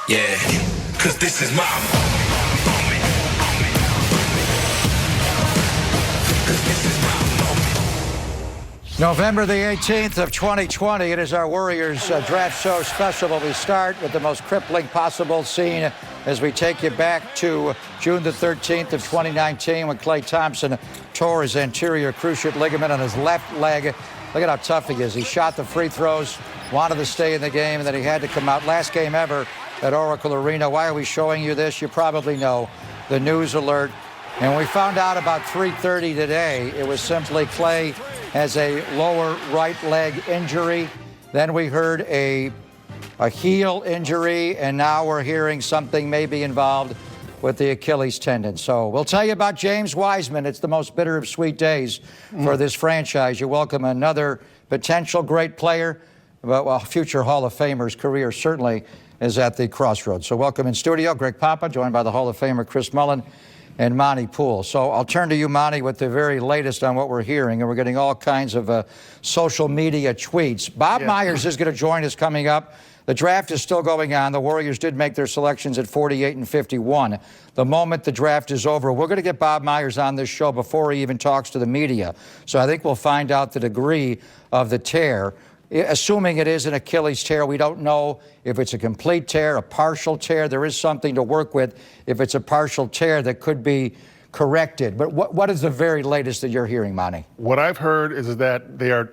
Yeah, cause this is my moment. Cause this is my moment. November the 18th of 2020, it is our Warriors draft show special, where we start with the most crippling possible scene as we take you back to June the 13th of 2019 when Klay Thompson tore his anterior cruciate ligament on his left leg. Look at how tough he is. He shot the free throws, wanted to stay in the game, and then he had to come out. Last game ever at Oracle Arena. Why are we showing you this? You probably know. The news alert. And when we found out about 3:30 today, it was simply Klay has a lower right leg injury. Then we heard a heel injury, and now we're hearing something may be involved with the Achilles tendon. So we'll tell you about James Wiseman. It's the most bitter of sweet days for this franchise. You welcome another potential great player, well, future Hall of Famer's career certainly is at the crossroads. So welcome in studio, Greg Papa, joined by the Hall of Famer Chris Mullin and Monty Poole. So I'll turn to you, Monty, with the very latest on what we're hearing, and we're getting all kinds of social media tweets. Bob Myers is going to join us coming up. The draft is still going on. The Warriors did make their selections at 48 and 51. The moment the draft is over, we're going to get Bob Myers on this show before he even talks to the media. So I think we'll find out the degree of the tear. Assuming it is an Achilles tear, we don't know if it's a complete tear, a partial tear. There is something to work with if it's a partial tear that could be corrected. But what is the very latest that you're hearing, Monty? What I've heard is that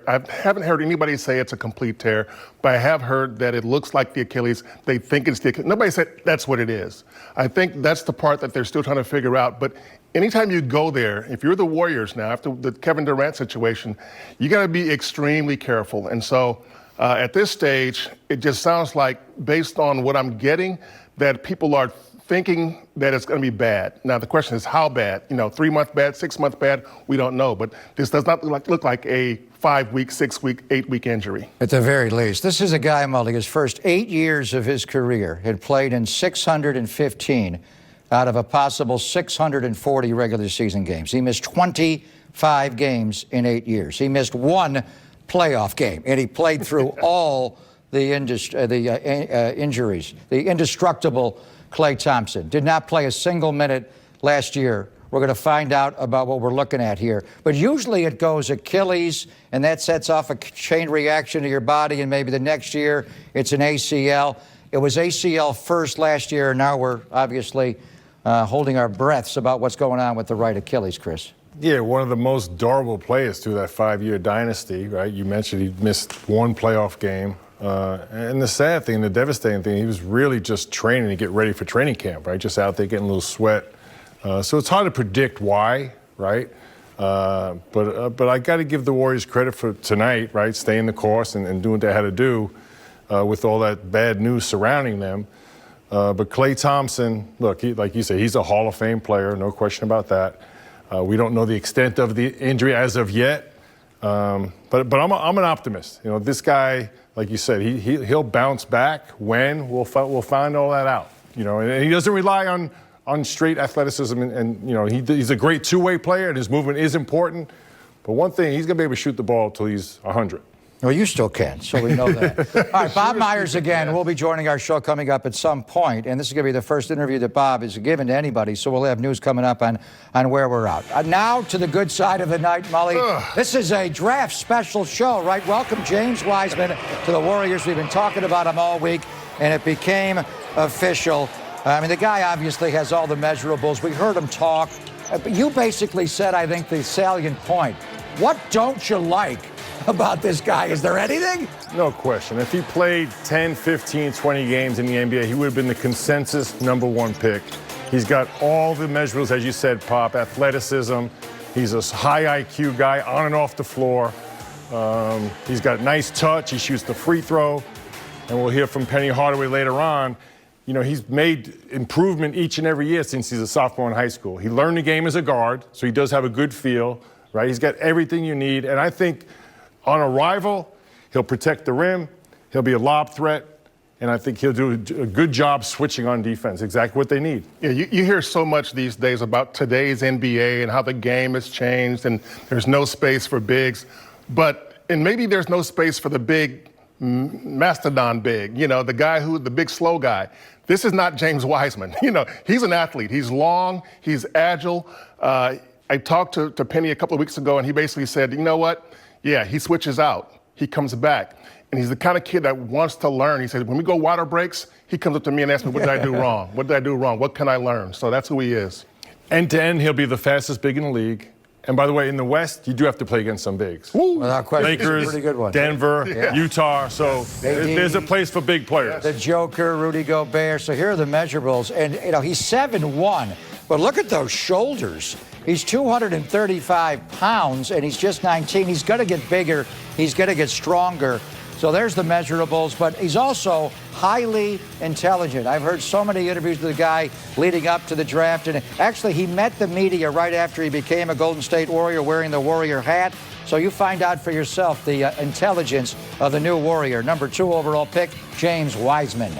I haven't heard anybody say it's a complete tear, but I have heard that it looks like the Achilles. They think it's the Achilles. Nobody said that's what it is. I think that's the part that they're still trying to figure out. But anytime you go there, if you're the Warriors now, after the Kevin Durant situation, you got to be extremely careful. And so at this stage, it just sounds like, based on what I'm getting, that people are thinking that it's going to be bad. Now, the question is how bad? 3-month bad, 6-month bad, we don't know. But this does not look like a 5-week, 6-week, 8-week injury. At the very least. This is a guy, Mully, his first 8 years of his career had played in 615 out of a possible 640 regular season games. He missed 25 games in 8 years. He missed one playoff game, and he played through all the injuries. The indestructible Klay Thompson did not play a single minute last year. We're going to find out about what we're looking at here. But usually it goes Achilles, and that sets off a chain reaction to your body, and maybe the next year it's an ACL. It was ACL first last year, and now we're obviously holding our breaths about what's going on with the right Achilles, Chris. Yeah, one of the most durable players through that 5-year dynasty, right? You mentioned he missed one playoff game. And the sad thing, the devastating thing, he was really just training to get ready for training camp, right? Just out there getting a little sweat. So it's hard to predict why, right? But I got to give the Warriors credit for tonight, right? Staying the course and doing what they had to do with all that bad news surrounding them. But Klay Thompson, look, like you say, he's a Hall of Fame player, no question about that. We don't know the extent of the injury as of yet. But I'm an optimist. This guy, like you said, he'll bounce back. When? We'll find all that out. And he doesn't rely on straight athleticism. And he's a great two-way player, and his movement is important. But one thing, he's going to be able to shoot the ball until he's 100. Well, you still can, so we know that. All right, Bob Myers again will be joining our show coming up at some point, and this is going to be the first interview that Bob has given to anybody, so we'll have news coming up on where we're at. Now to the good side of the night, Mully. This is a draft special show, right? Welcome James Wiseman to the Warriors. We've been talking about him all week, and it became official. I mean, the guy obviously has all the measurables. We heard him talk. You basically said, I think, the salient point. What don't you like about this guy? Is there anything? No question. If he played 10, 15, 20 games in the NBA, he would have been the consensus #1 pick. He's got all the measurables, as you said, Pop, athleticism. He's a high IQ guy on and off the floor. He's got nice touch. He shoots the free throw. And we'll hear from Penny Hardaway later on. He's made improvement each and every year since he's a sophomore in high school. He learned the game as a guard, so he does have a good feel, right? He's got everything you need. And I think on arrival, he'll protect the rim, he'll be a lob threat, and I think he'll do a good job switching on defense, exactly what they need. Yeah, you hear so much these days about today's NBA and how the game has changed and there's no space for bigs. And maybe there's no space for the big mastodon big, the guy the big slow guy. This is not James Wiseman. He's an athlete. He's long, he's agile. I talked to Penny a couple of weeks ago, and he basically said, you know what? Yeah, he switches out. He comes back. And he's the kind of kid that wants to learn. He said, when we go water breaks, he comes up to me and asks me, what did I do wrong? What did I do wrong? What can I learn? So that's who he is. End to end, he'll be the fastest big in the league. And by the way, in the West, you do have to play against some bigs. Without question. Lakers, Pretty good one. Denver, Utah. So there's a place for big players. The Joker, Rudy Gobert. So here are the measurables. And, he's 7'1", but look at those shoulders. He's 235 pounds, and he's just 19. He's going to get bigger. He's going to get stronger. So there's the measurables, but he's also highly intelligent. I've heard so many interviews with the guy leading up to the draft, and actually he met the media right after he became a Golden State Warrior wearing the Warrior hat. So you find out for yourself the intelligence of the new Warrior. Number 2 overall pick, James Wiseman.